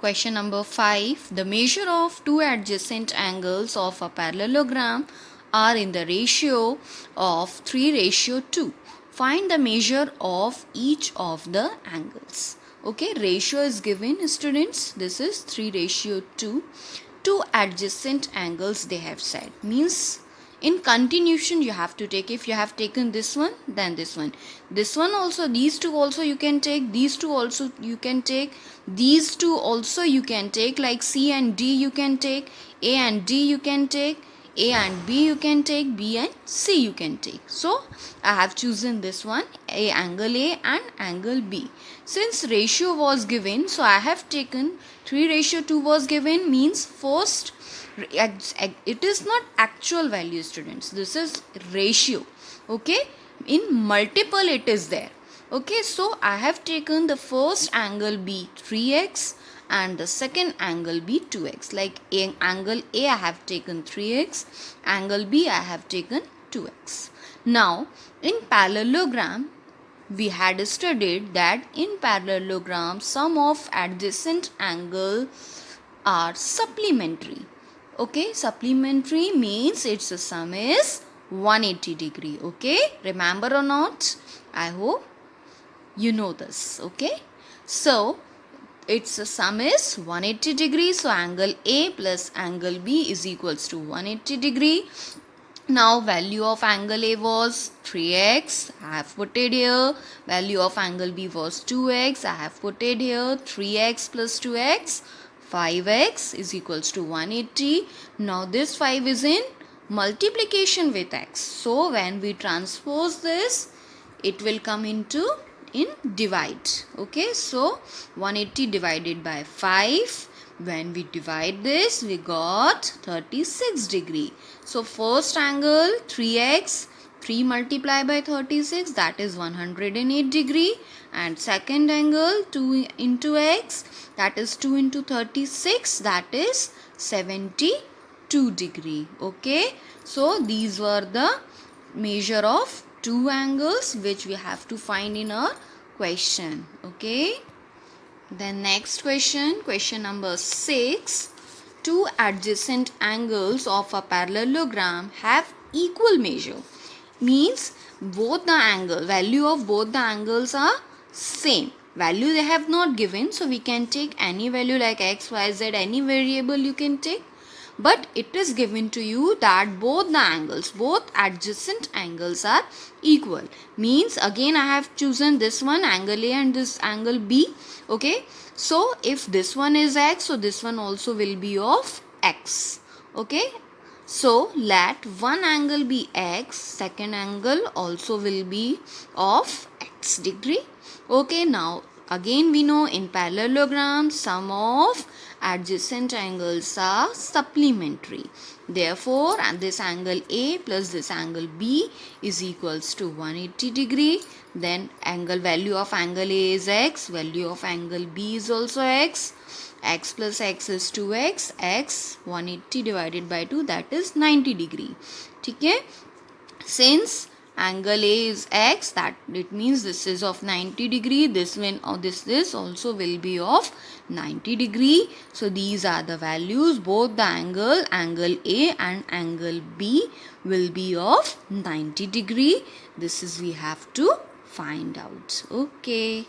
Question number 5. The measure of two adjacent angles of a parallelogram are in the ratio of 3:2. Find the measure of each of the angles. Okay, ratio is given, students. This is 3:2. Two adjacent angles they have said. Means in continuation you have to take, if you have taken this one, then this one also, these two also you can take, these two also you can take, these two also you can take, like C and D you can take, A and D you can take, A and B you can take, B and C you can take. So I have chosen this one, angle A and angle B. Since ratio was given, so I have taken 3:2 was given, means first it is not actual value, students. This is ratio. Okay, in multiple it is there. Okay, so I have taken the first angle B 3x and the second angle B 2x. Like angle A I have taken 3x, angle B I have taken 2x. Now in parallelogram we had studied that in parallelogram sum of adjacent angle are supplementary. Okay, supplementary means its sum is 180 degree. Okay, remember or not? I hope you know this. Okay, so its sum is 180 degree. So angle A plus angle B is equals to 180 degree. Now value of angle A was 3x, I have put it here. Value of angle B was 2x, I have put it here. 3x plus 2x, 5x is equals to 180. Now this 5 is in multiplication with x. So when we transpose this, it will come into in divide. Okay, so 180 divided by 5. When we divide this, we got 36 degree. So first angle 3x, 3 multiplied by 36, that is 108 degree. And second angle 2 into x, that is 2 into 36, that is 72 degree. Okay, so these were the measure of two angles which we have to find in our question. Okay, then next question, question number 6. Two adjacent angles of a parallelogram have equal measure. Means both the angle, value of both the angles are same. Value they have not given, so we can take any value like x, y, z, any variable you can take. But it is given to you that both the angles, both adjacent angles are equal. Means again I have chosen this one, angle A, and this angle B. Okay, so if this one is x, so this one also will be of x. Okay, so let one angle be x, second angle also will be of x degree. Okay, now again we know in parallelogram sum of adjacent angles are supplementary. Therefore, this angle A plus this angle B is equals to 180 degree. Then angle, value of angle A is x, value of angle B is also x. X plus x is 2x, x 180 divided by 2, that is 90 degree. Okay, since angle A is x, that it means this is of 90 degree, this one or this also will be of 90 degree. So these are the values, both the angle A and angle B will be of 90 degree. This is we have to find out. Okay.